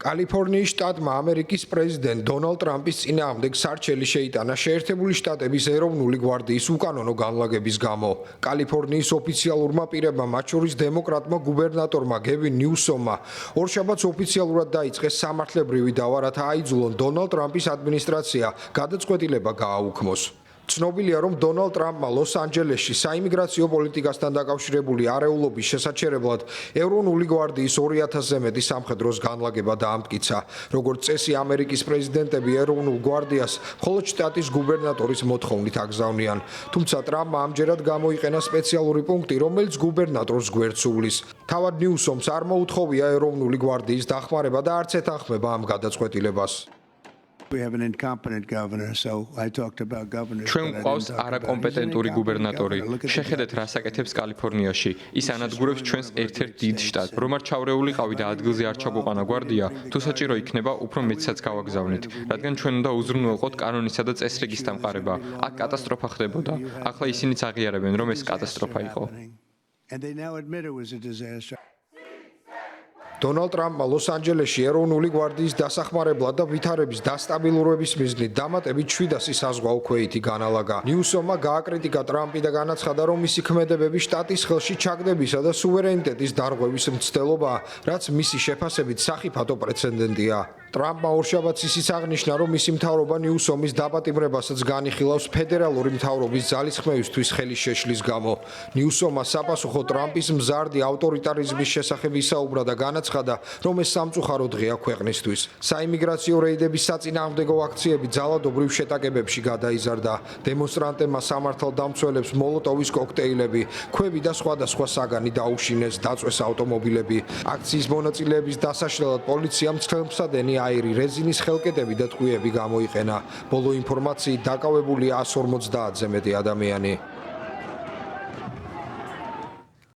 კალიფორნიის შტატმა ამერიკის პრეზიდენტ დონალდ ტრამპის წინააღმდეგ სარჩელი შეიტანა შეერთებული შტატების ეროვნული გვარდიის უკანონო განლაგების გამო. კალიფორნიის ოფიციალურმა პირებმა, მათ შორის დემოკრატმა გუბერნატორმა გევინ ნიუსომმა, ორშაბათს ოფიციალურად დაიწყეს სამართლებრივი დავა, რათა აიძულონ დონალდ ტრამპის ადმინისტრაცია გადაწყვეტილება გააუქმოს. ცნობილია, რომ დონალდ ტრამპმა ლოს-ანჯელესში საიმიგრაციო პოლიტიკასთან დაკავშირებული არეულობის შესაჩერებლად ეროვნული გვარდიის 2000-ზე მეტი სამხედროს განლაგება დაამტკიცა. როგორც წესი, ამერიკის პრეზიდენტები ეროვნულ გვარდიას მხოლოდ შტატის გუბერნატორის მოთხოვნით აგზავნიან. თუმცა ტრამპმა ამჯერად გამოიყენა სპეციალური პუნქტი, რომელიც გუბერნატორს გვერდს უვლის. თავად ნიუსომს არ მოუთხოვია ეროვნული გვარდიის დახმარება და არც ეთანხმება ამ გადაწყვეტილებას. ჩვენ გვყავს არაკომპეტენტური გუბერნატორი. შეხედეთ, რას აკეთებს კალიფორნიაში. ის ანადგურებს ჩვენს ერთ-ერთ დიდ შტატს. რომ არ ჩავრეულიყავი და ადგილზე არ ჩაგვყვანა გვარდია, თუ საჭირო იქნება, უფრო მეტსაც გავაგზავნით, რადგან ჩვენ უნდა უზრუნველყოთ კანონისა და წესრიგის დამყარება. აქ კატასტროფა ხდებოდა. ახლა ისინიც აღიარებენ, რომ ეს კატასტროფა იყო. დონალდ ტრამპმა ლოს-ანჯელესში ეროვნული გვარდიის დასახმარებლად და ვითარების დასტაბილურების მიზნით დამატებით 700 საზღვაო ქვეითი განალაგა. ნიუსომმა გააკრიტიკა ტრამპი და განაცხადა, რომ მისი ქმედებები შტატის ხელში ჩაგდებისა და სუვერენიტეტის დარღვევის მცდელობაა, რაც მისი შეფასებით სახიფათო პრეცედენტია. ტრამპმა ორშაბათს ისიც აღნიშნა, რომ მისი მთავრობა ნიუსომის დაპატიმრებასაც განიხილავს ფედერალური მთავრობის ძალისხმევისთვის ხელის შეშლის გამო. ნიუსომმა საპასუხო ტრამპის მზარდი ავტორიტარიზმის შესახებ ისაუბრა და განაცხადა, რომ ეს სამწუხარო დღეა ქვეყნისთვის. საიმიგრაციო რეიდების საწინააღმდეგო აქციები ძალადობრივ შეტაკებებში გადაიზარდა. დემონსტრანტებმა სამართალდამცველებს მოლოტოვის კოქტეილები, ქვები და სხვადასხვა საგანი დაუშინეს, დაწვეს ავტომობილები. აქციის მონაწილეების დასაშლელად პოლიციამ ცხელმსადენი აირი, რეზინის ხელკეტები და ტყვიები გამოიყენა. ბოლო ინფორმაციით დაკავებულია 150-ზე მეტი ადამიანი.